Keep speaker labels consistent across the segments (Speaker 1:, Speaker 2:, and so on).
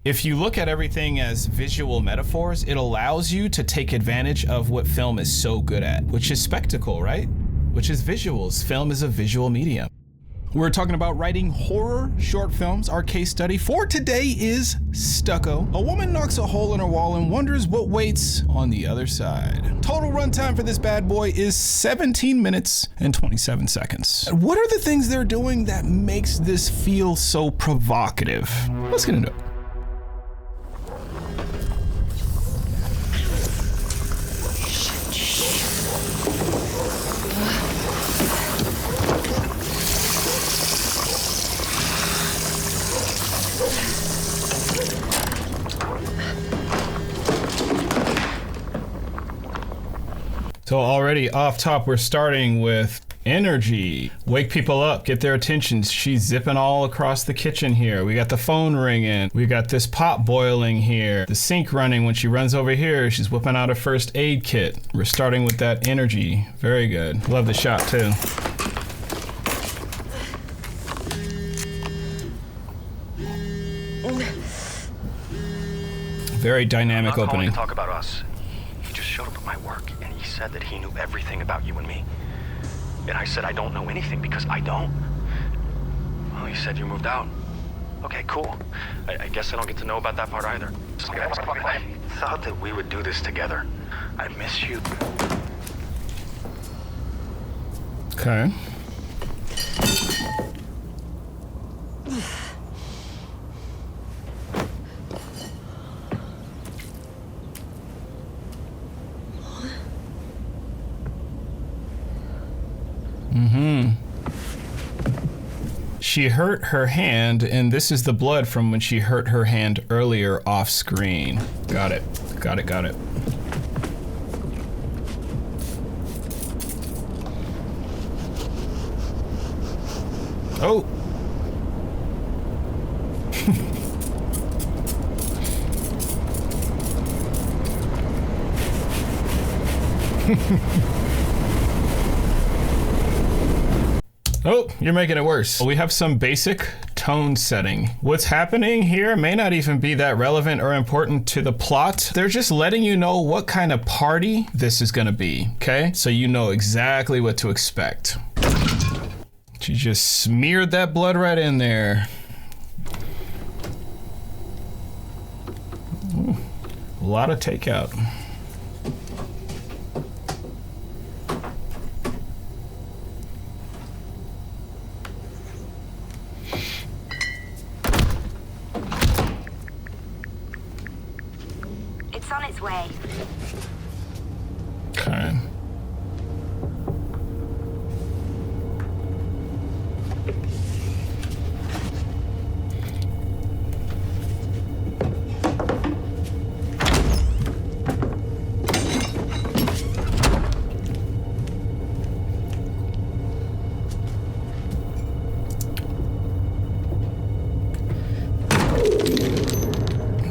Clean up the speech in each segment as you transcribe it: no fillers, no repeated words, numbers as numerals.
Speaker 1: If you look at everything as visual metaphors, it allows you to take advantage of what film is so good at, which is spectacle, right? Which is visuals. Film is a visual medium. We're talking about writing horror short films. Our case study for today is Stucco. A woman knocks a hole in her wall and wonders what waits on the other side. Total runtime for this bad boy is 17 minutes and 27 seconds. What are the things they're doing that makes this feel so provocative? Let's get into it. So already off top, we're starting with energy. Wake people up, get their attention. She's zipping all across the kitchen here. We got the phone ringing. We got this pot boiling here. The sink running. When she runs over here, she's whipping out a first aid kit. We're starting with that energy. Very good. Love the shot too. Very dynamic opening.
Speaker 2: To talk about us. He just showed up at my work and he said that he knew everything about you and me. And I said I don't know anything because I don't. Well, he said you moved out. Okay, cool. I guess I don't get to know about that part either. I thought that we would do this together. I miss you.
Speaker 1: Okay. She hurt her hand, and this is the blood from when she hurt her hand earlier off screen. Got it. Got it, got it. Oh. Oh, you're making it worse. We have some basic tone setting. What's happening here may not even be that relevant or important to the plot. They're just letting you know what kind of party this is gonna be, okay? So you know exactly what to expect. She just smeared that blood right in there. Ooh, a lot of takeout.
Speaker 3: It's on its way.
Speaker 1: Okay.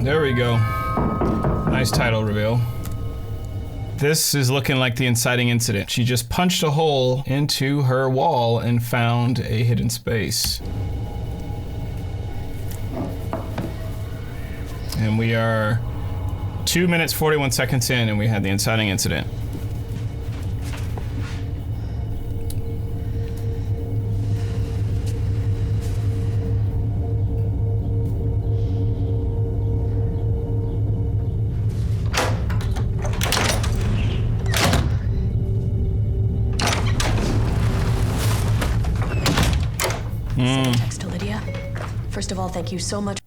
Speaker 1: There we go. Nice title reveal. This is looking like the inciting incident. She just punched a hole into her wall and found a hidden space. And we are 2 minutes, 41 seconds in, and we had the inciting incident.
Speaker 4: Text to Lydia. First of all, thank you so much.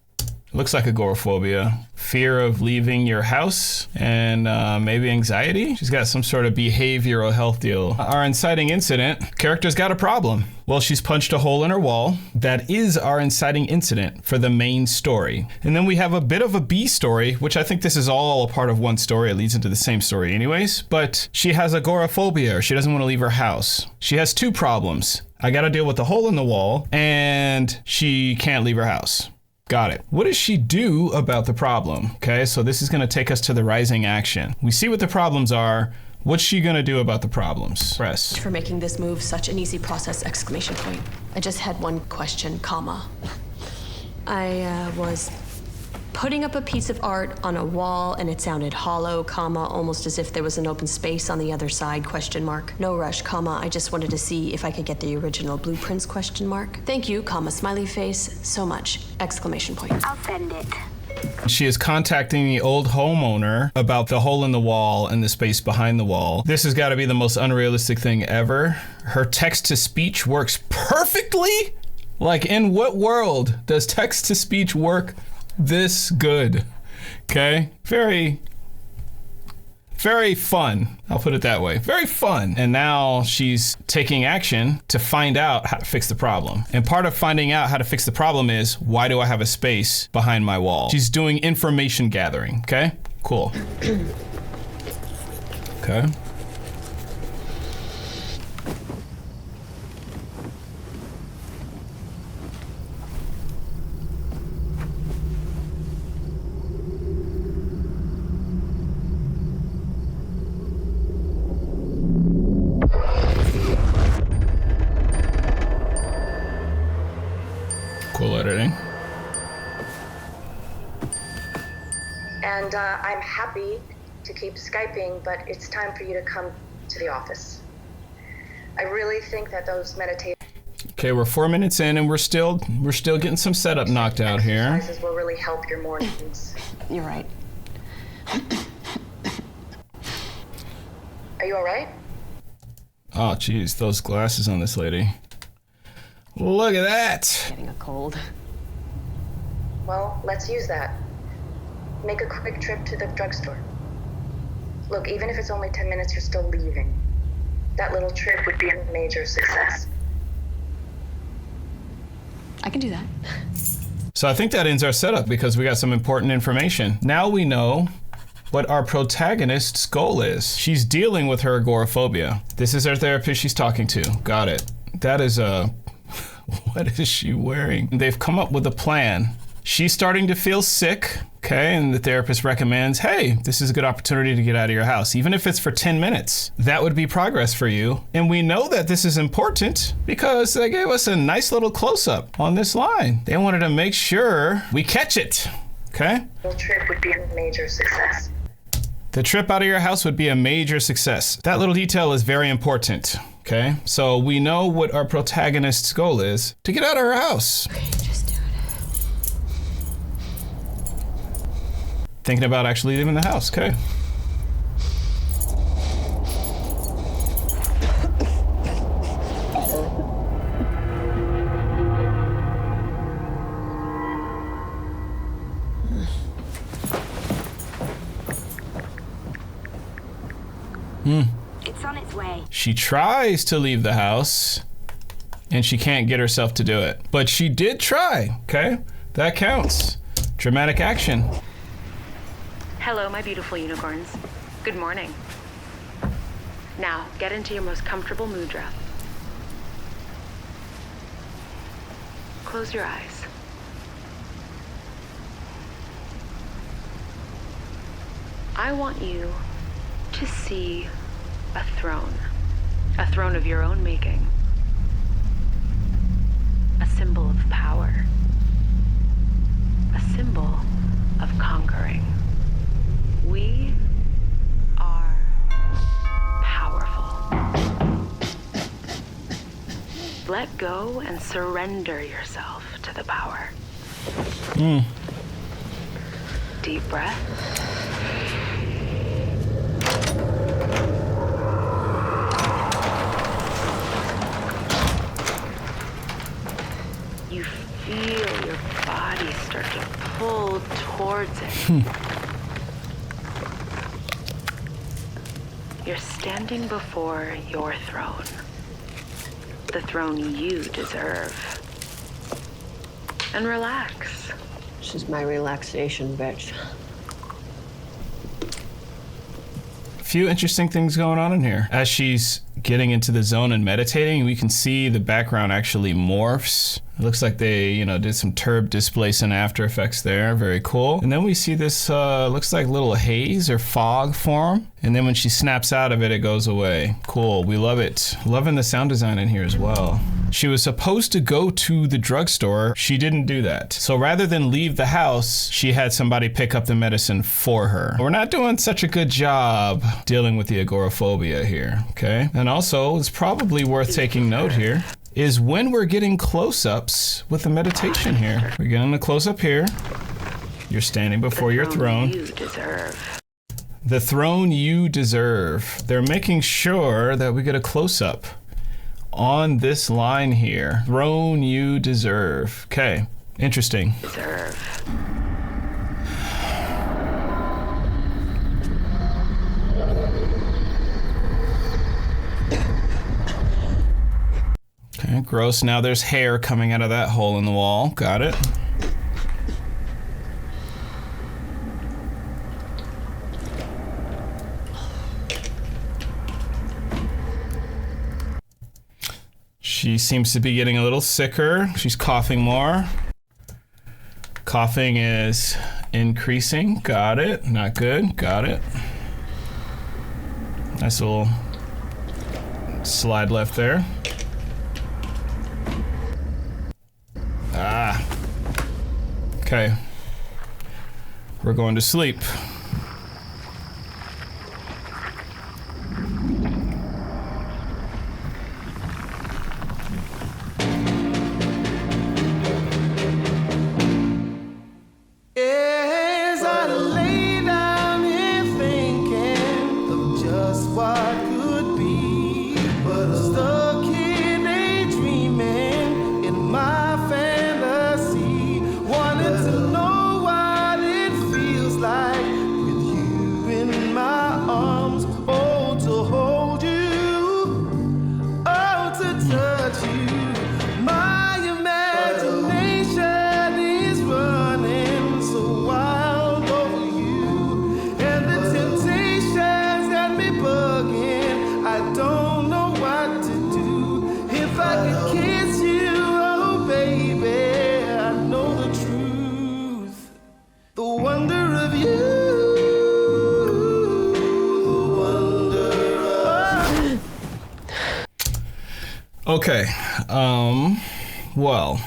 Speaker 1: Looks like agoraphobia, fear of leaving your house, and maybe anxiety. She's got some sort of behavioral health deal. Our inciting incident, character's got a problem. Well, she's punched a hole in her wall. That is our inciting incident for the main story. And then we have a bit of a B story, which I think this is all a part of one story. It leads into the same story anyways. But she has agoraphobia, or she doesn't want to leave her house. She has two problems. I gotta deal with the hole in the wall, and she can't leave her house. Got it. What does she do about the problem? Okay, so this is gonna take us to the rising action. We see what the problems are. What's she gonna do about the problems? Press.
Speaker 4: For making this move such an easy process, exclamation point. I just had one question, comma. I was putting up a piece of art on a wall and it sounded hollow, comma, almost as if there was an open space on the other side, question mark. No rush, comma, I just wanted to see if I could get the original blueprints, question mark. Thank you, comma, smiley face, so much, exclamation point.
Speaker 3: I'll send it.
Speaker 1: She is contacting the old homeowner about the hole in the wall and the space behind the wall. This has got to be the most unrealistic thing ever. Her text-to-speech works perfectly? Like, in what world does text-to-speech work this good? Okay? Very fun. I'll put it that way. Very fun. And now she's taking action to find out how to fix the problem. And part of finding out how to fix the problem is, why do I have a space behind my wall? She's doing information gathering. Okay? Cool. Okay. Cool editing.
Speaker 5: And I'm happy to keep Skyping, but it's time for you to come to the office. I really think that those meditations
Speaker 1: Okay, we're 4 minutes in and we're still getting some setup knocked out here.
Speaker 5: will really help your mornings.
Speaker 4: You're right.
Speaker 5: Are you all right?
Speaker 1: Oh, geez, those glasses on this lady. Look at that.
Speaker 4: Getting a cold.
Speaker 5: Well, let's use that. Make a quick trip to the drugstore. Look, even if it's only 10 minutes, you're still leaving. That little trip would be a major success.
Speaker 4: I can do that.
Speaker 1: So I think that ends our setup because we got some important information. Now we know what our protagonist's goal is. She's dealing with her agoraphobia. This is her therapist she's talking to. Got it. That is what is she wearing? They've come up with a plan. She's starting to feel sick, okay? And the therapist recommends, hey, this is a good opportunity to get out of your house, even if it's for 10 minutes. That would be progress for you. And we know that this is important because they gave us a nice little close-up on this line. They wanted to make sure we catch it, okay?
Speaker 5: The trip would be a major success.
Speaker 1: The trip out of your house would be a major success. That little detail is very important, okay? So we know what our protagonist's goal is, to get out of her house.
Speaker 4: Okay, just do it.
Speaker 1: Thinking about actually leaving the house, okay.
Speaker 3: It's on its way.
Speaker 1: She tries to leave the house and she can't get herself to do it. But she did try, okay? That counts. Dramatic action.
Speaker 6: Hello, my beautiful unicorns. Good morning. Now, get into your most comfortable mudra. Close your eyes. I want you to see a throne of your own making, a symbol of power, a symbol of conquering. We are powerful. Let go and surrender yourself to the power. Deep breath. You feel your body start to pull towards it. You're standing before your throne. The throne you deserve. And relax.
Speaker 7: This is my relaxation, bitch.
Speaker 1: Few interesting things going on in here. As she's getting into the zone and meditating, we can see the background actually morphs. It looks like they, you know, did some turb displace in After Effects there. Very cool. And then we see this, looks like little haze or fog form. And then when she snaps out of it, it goes away. Cool, we love it. Loving the sound design in here as well. She was supposed to go to the drugstore. She didn't do that. So rather than leave the house, she had somebody pick up the medicine for her. We're not doing such a good job dealing with the agoraphobia here, okay? And also, it's probably worth taking note here, is when we're getting close-ups with the meditation here. We're getting a close-up here. You're standing before your throne.
Speaker 6: You deserve.
Speaker 1: The throne you deserve. They're making sure that we get a close-up on this line here. Throne you deserve. Okay, interesting.
Speaker 6: Deserve.
Speaker 1: Okay, gross. Now there's hair coming out of that hole in the wall. Got it. She seems to be getting a little sicker. She's coughing more. Coughing is increasing. Got it. Not good. Got it. Nice little slide left there. Ah. Okay. We're going to sleep.
Speaker 3: As I lay down here thinking of just what could be, but I'm stuck here daydreaming in my fantasy, wanted to know what it feels like with you in my arms. Oh, to hold you, oh, to touch you. My imagination is running so wild over you, and the temptations got me bugging. I don't know what to do. If I could kiss you, oh baby, I know the truth. The wonder of you, the wonder of...
Speaker 1: Okay. Well.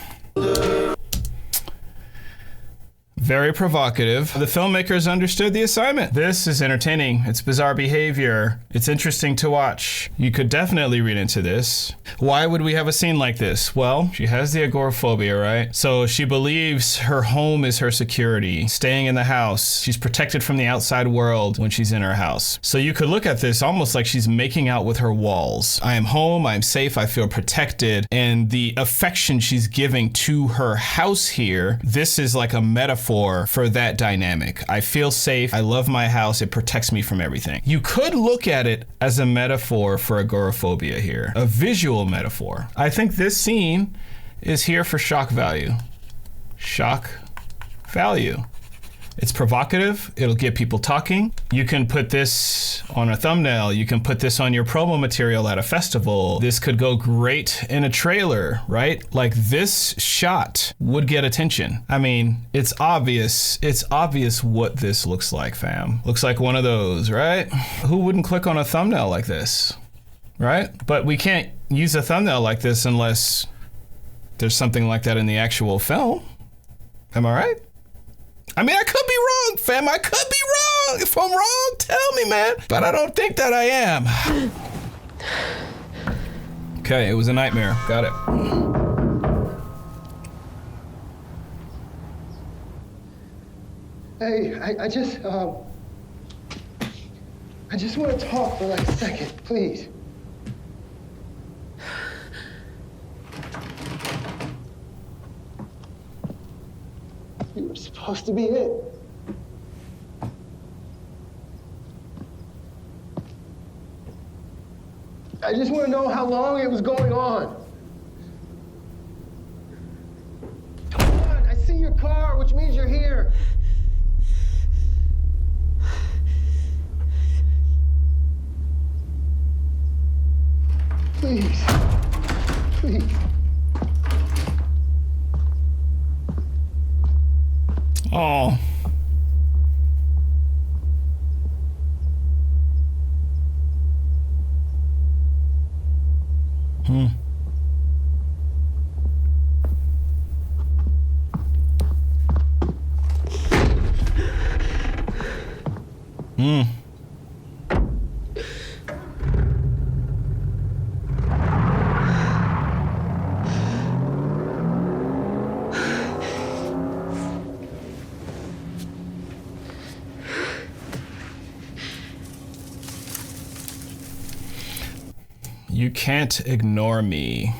Speaker 1: Very provocative. The filmmakers understood the assignment. This is entertaining. It's bizarre behavior. It's interesting to watch. You could definitely read into this. Why would we have a scene like this? Well, she has the agoraphobia, right? So she believes her home is her security. Staying in the house. She's protected from the outside world when she's in her house. So you could look at this almost like she's making out with her walls. I am home, I'm safe, I feel protected. And the affection she's giving to her house here, this is like a metaphor for that dynamic. I feel safe, I love my house, it protects me from everything. You could look at it as a metaphor for agoraphobia here, a visual metaphor. I think this scene is here for shock value. Shock value. It's provocative, it'll get people talking. You can put this on a thumbnail, you can put this on your promo material at a festival. This could go great in a trailer, right? Like this shot would get attention. I mean, it's obvious what this looks like, fam. Looks like one of those, right? Who wouldn't click on a thumbnail like this, right? But we can't use a thumbnail like this unless there's something like that in the actual film. Am I right? I mean, I could be wrong, fam. I could be wrong. If I'm wrong, tell me, man. But I don't think that I am. Okay, it was a nightmare. Got it.
Speaker 8: Hey, I just want to talk for like a second, please. You were supposed to be it. I just want to know how long it was going on. Come on, I see your car, which means you're here. Please, please.
Speaker 1: You can't ignore me.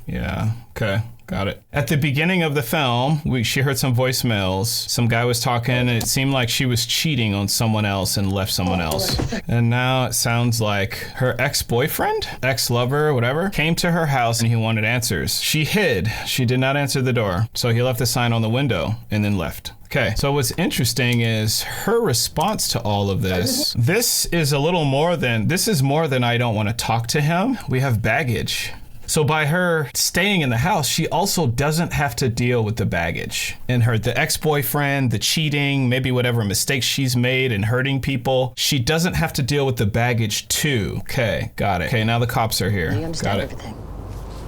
Speaker 1: Yeah, okay, got it. At the beginning of the film, she heard some voicemails. Some guy was talking, and it seemed like she was cheating on someone else and left someone else. And now it sounds like her ex-boyfriend, ex-lover, whatever, came to her house and he wanted answers. She hid. She did not answer the door. So he left a sign on the window and then left. Okay, so what's interesting is her response to all of this. This is more than I don't want to talk to him. We have baggage. So by her staying in the house, she also doesn't have to deal with the baggage. And the ex-boyfriend, the cheating, maybe whatever mistakes she's made and hurting people, she doesn't have to deal with the baggage too. Okay, got it. Okay, now the cops are here.
Speaker 4: You understand
Speaker 1: Got it.
Speaker 4: everything.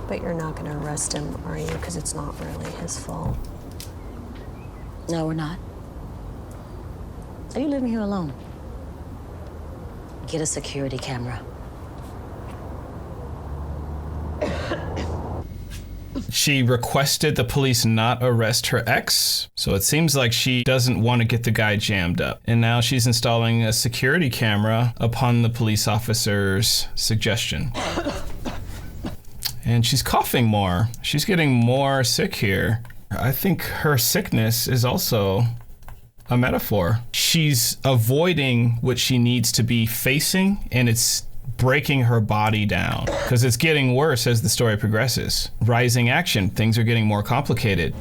Speaker 4: But you're not going to arrest him, are you? Because it's not really his fault.
Speaker 9: No, we're not. Are you living here alone? Get a security camera.
Speaker 1: She requested the police not arrest her ex, so it seems like she doesn't want to get the guy jammed up. And now she's installing a security camera upon the police officer's suggestion. And she's coughing more. She's getting more sick here. I think her sickness is also a metaphor. She's avoiding what she needs to be facing, and it's breaking her body down because it's getting worse as the story progresses. Rising action, things are getting more complicated.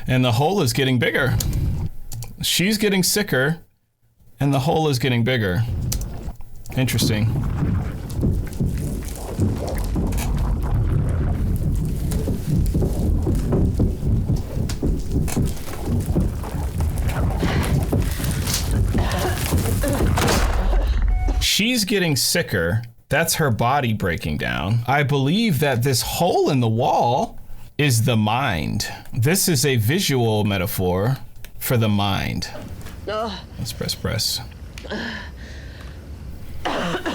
Speaker 1: And the hole is getting bigger. She's getting sicker, and the hole is getting bigger. Interesting. She's getting sicker. That's her body breaking down. I believe that this hole in the wall is the mind. This is a visual metaphor for the mind. Let's press.
Speaker 10: Oh,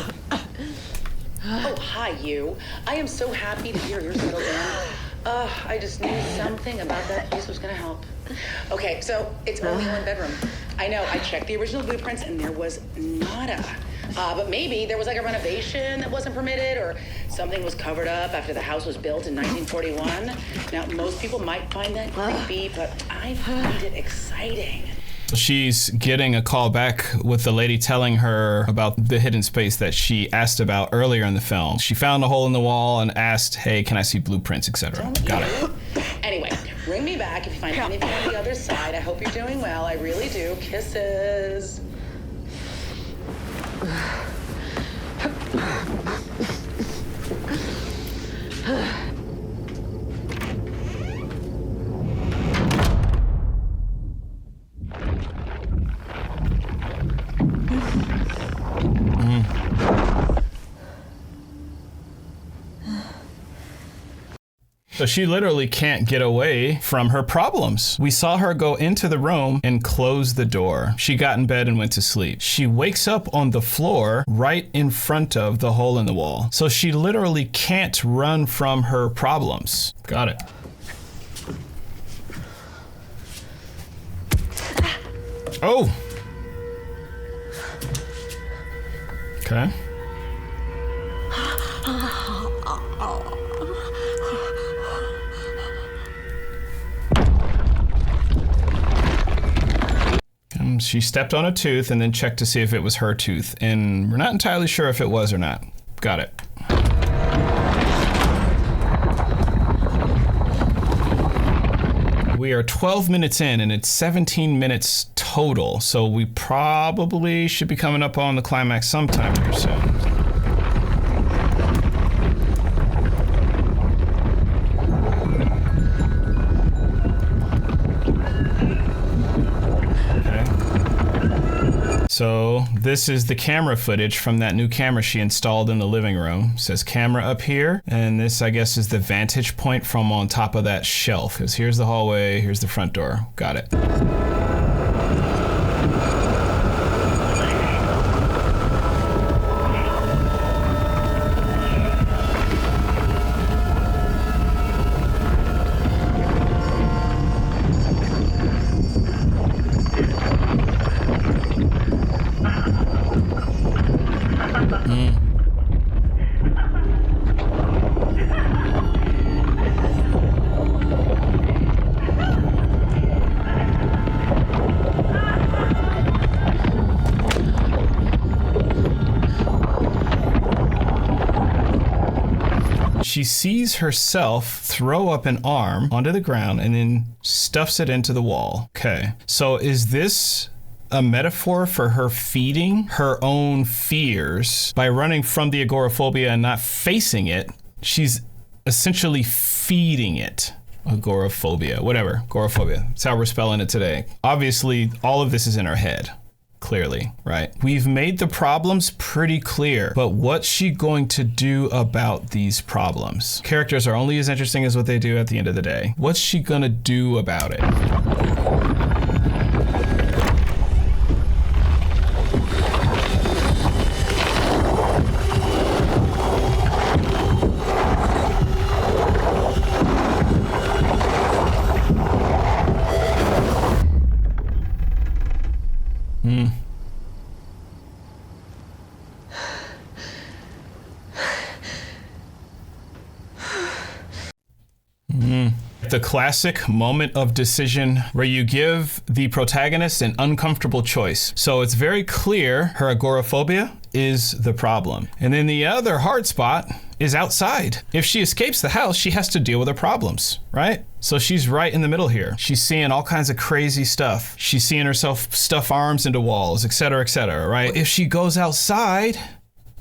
Speaker 10: hi, you. I am so happy to hear you're settled in. I just knew something about that piece was gonna help. Okay, so it's only one bedroom. I know, I checked the original blueprints and there was nada. But maybe there was like a renovation that wasn't permitted, or something was covered up after the house was built in 1941. Now, most people might find that creepy, but I find it exciting.
Speaker 1: She's getting a call back with the lady telling her about the hidden space that she asked about earlier in the film. She found a hole in the wall and asked, hey, can I see blueprints, etc. Got it.
Speaker 10: Anyway, ring me back if you find anything on the other side. I hope you're doing well. I really do. Kisses.
Speaker 1: So she literally can't get away from her problems. We saw her go into the room and close the door. She got in bed and went to sleep. She wakes up on the floor right in front of the hole in the wall. So she literally can't run from her problems. Got it. Oh. Okay. She stepped on a tooth and then checked to see if it was her tooth, and we're not entirely sure if it was or not. Got it. We are 12 minutes in and it's 17 minutes total, so we probably should be coming up on the climax sometime here soon. So this is the camera footage from that new camera she installed in the living room. It says camera up here, and this, I guess, is the vantage point from on top of that shelf. Because here's the hallway, here's the front door. Got it. She sees herself throw up an arm onto the ground and then stuffs it into the wall. Okay, so is this a metaphor for her feeding her own fears by running from the agoraphobia and not facing it? She's essentially feeding it. Agoraphobia, whatever, agoraphobia. That's how we're spelling it today. Obviously, all of this is in her head. Clearly, right? We've made the problems pretty clear, but what's she going to do about these problems? Characters are only as interesting as what they do at the end of the day. What's she gonna do about it? The classic moment of decision where you give the protagonist an uncomfortable choice. So it's very clear her agoraphobia is the problem. And then the other hard spot is outside. If she escapes the house, she has to deal with her problems, right? So she's right in the middle here. She's seeing all kinds of crazy stuff. She's seeing herself stuff arms into walls, etc., right? If she goes outside,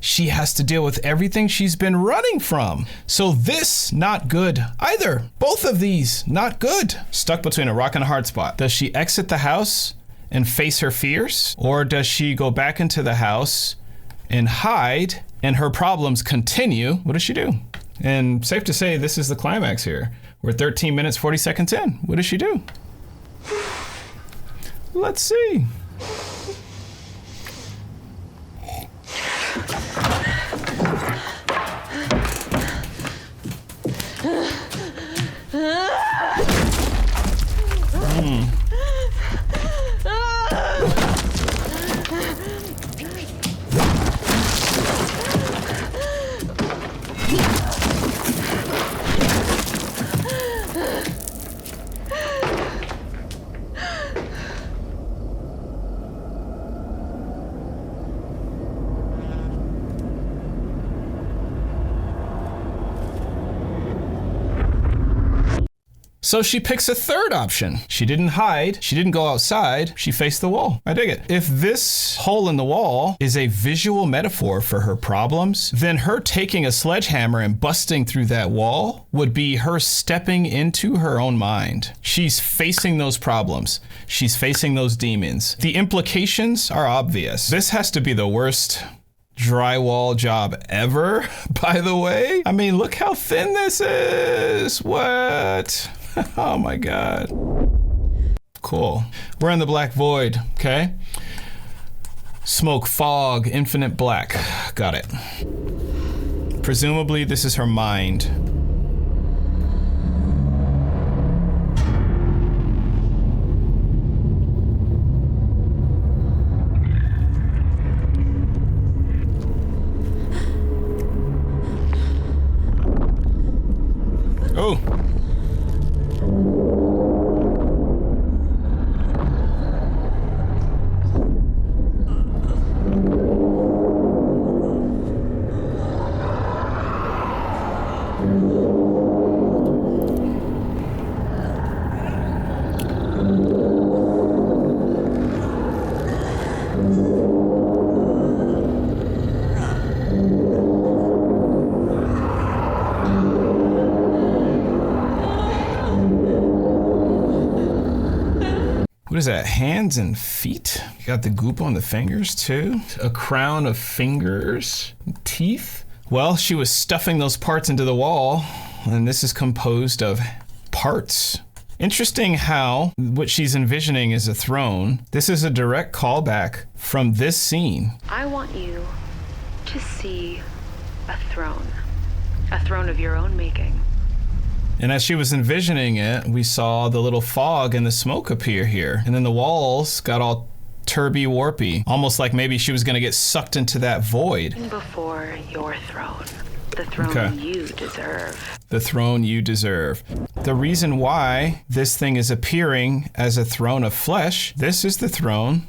Speaker 1: she has to deal with everything she's been running from. So this, not good either. Both of these, not good. Stuck between a rock and a hard spot. Does she exit the house and face her fears? Or does she go back into the house and hide and her problems continue? What does she do? And safe to say, this is the climax here. We're 13 minutes, 40 seconds in. What does she do? Let's see. So she picks a third option. She didn't hide, she didn't go outside, she faced the wall. I dig it. If this hole in the wall is a visual metaphor for her problems, then her taking a sledgehammer and busting through that wall would be her stepping into her own mind. She's facing those problems. She's facing those demons. The implications are obvious. This has to be the worst drywall job ever, by the way. I mean, look how thin this is. What? Oh my God. Cool. We're in the black void, okay? Smoke, fog, infinite black. Got it. Presumably this is her mind. Oh. is that? Hands and feet? You got the goop on the fingers too. A crown of fingers, teeth. Well, she was stuffing those parts into the wall, and this is composed of parts. Interesting how what she's envisioning is a throne. This is a direct callback from this scene.
Speaker 6: I want you to see a throne of your own making.
Speaker 1: And as she was envisioning it, we saw the little fog and the smoke appear here. And then the walls got all turby-warpy, almost like maybe she was going to get sucked into that void.
Speaker 6: Before your throne, the throne you deserve.
Speaker 1: The throne you deserve. The reason why this thing is appearing as a throne of flesh, this is the throne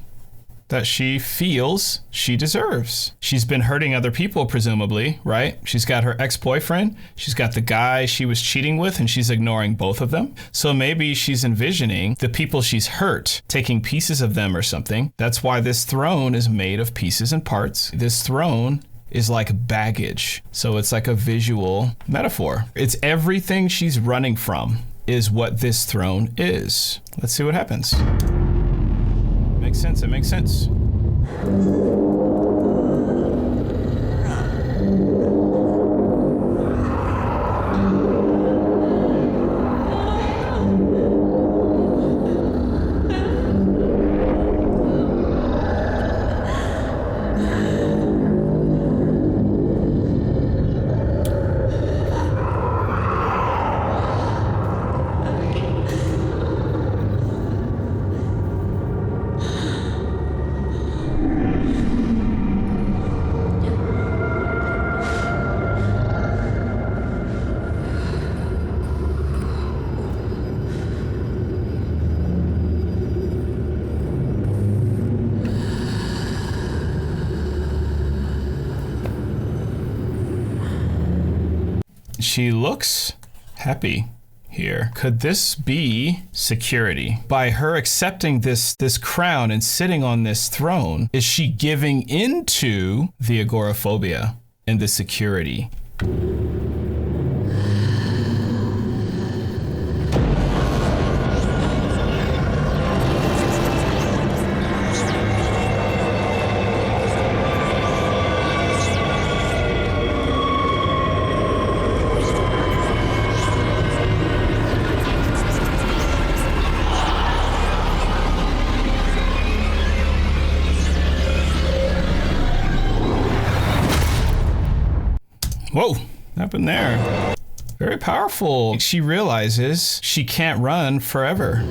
Speaker 1: that she feels she deserves. She's been hurting other people, presumably, right? She's got her ex-boyfriend, she's got the guy she was cheating with, and she's ignoring both of them. So maybe she's envisioning the people she's hurt, taking pieces of them or something. That's why this throne is made of pieces and parts. This throne is like baggage. So it's like a visual metaphor. It's everything she's running from is what this throne is. Let's see what happens. Makes sense, it makes sense. She looks happy here. Could this be security? By her accepting this crown and sitting on this throne, is she giving into the agoraphobia and the security? Whoa, happened there. Very powerful. She realizes she can't run forever.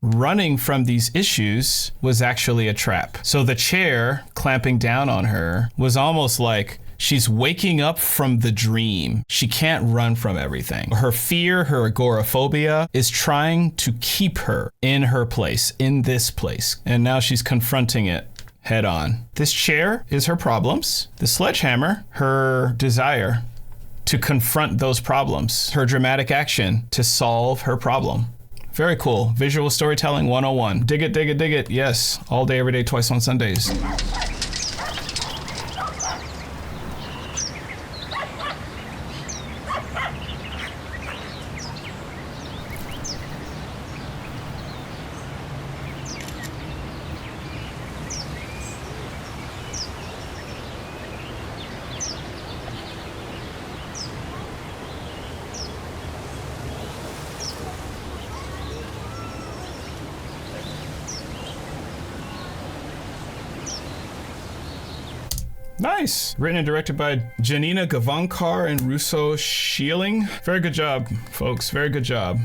Speaker 1: Running from these issues was actually a trap. So the chair clamping down on her was almost like she's waking up from the dream. She can't run from everything. Her fear, her agoraphobia is trying to keep her in her place, in this place. And now she's confronting it head on. This chair is her problems. The sledgehammer, her desire to confront those problems. Her dramatic action to solve her problem. Very cool. Visual storytelling 101. Dig it, dig it, dig it. Yes. All day, every day, twice on Sundays. Nice. Written and directed by Janina Gavankar and Russo Schieling. Very good job, folks. Very good job.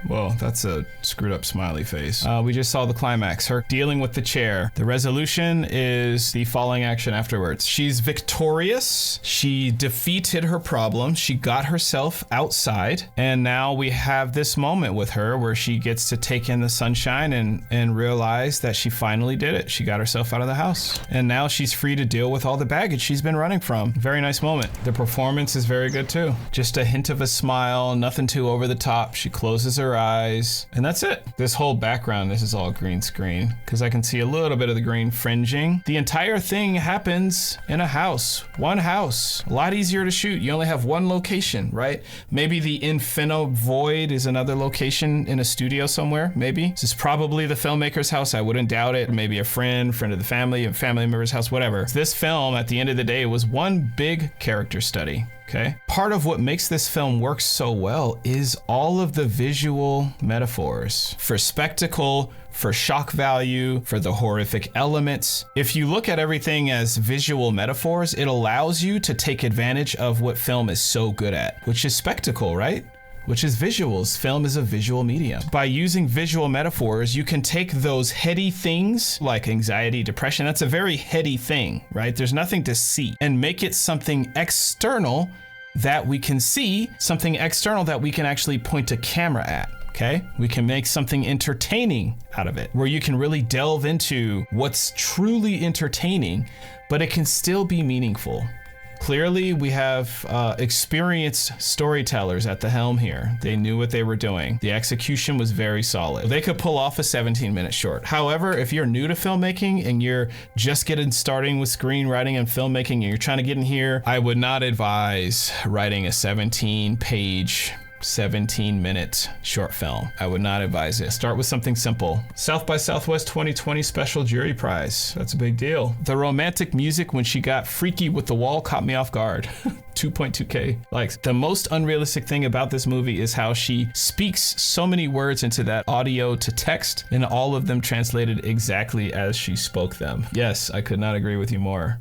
Speaker 1: Whoa, that's a screwed up smiley face. We just saw the climax, her dealing with the chair. The resolution is the falling action afterwards. She's victorious. She defeated her problem. She got herself outside. And now we have this moment with her where she gets to take in the sunshine and realize that she finally did it. She got herself out of the house. And now she's free to deal with all the baggage she's been running from. Very nice moment. The performance is very good too. Just a hint of a smile, nothing too over the top. She closes her her eyes, and that's it. This whole background, this is all green screen, because I can see a little bit of the green fringing. The entire thing happens in a house, one house. A lot easier to shoot. You only have one location, right? Maybe the Infinite Void is another location in a studio somewhere, maybe. This is probably the filmmaker's house. I wouldn't doubt it. Maybe a friend of the family, a family member's house, whatever. This film, at the end of the day, was one big character study. Okay. Part of what makes this film work so well is all of the visual metaphors for spectacle, for shock value, for the horrific elements. If you look at everything as visual metaphors, it allows you to take advantage of what film is so good at, which is spectacle, right? Which is visuals. Film is a visual medium. By using visual metaphors, you can take those heady things like anxiety, depression, that's a very heady thing, right? There's nothing to see, and make it something external that we can see, something external that we can actually point a camera at. Okay, we can make something entertaining out of it, where you can really delve into what's truly entertaining, but it can still be meaningful. Clearly, we have experienced storytellers at the helm here. They knew what they were doing. The execution was very solid. They could pull off a 17-minute short. However, if you're new to filmmaking and you're just starting with screenwriting and filmmaking and you're trying to get in here, I would not advise writing a 17-page 17-minute short film. I would not advise it. Start with something simple. South by Southwest 2020 Special Jury Prize. That's a big deal. The romantic music when she got freaky with the wall caught me off guard. 2.2K likes. The most unrealistic thing about this movie is how she speaks so many words into that audio to text, and all of them translated exactly as she spoke them. Yes, I could not agree with you more.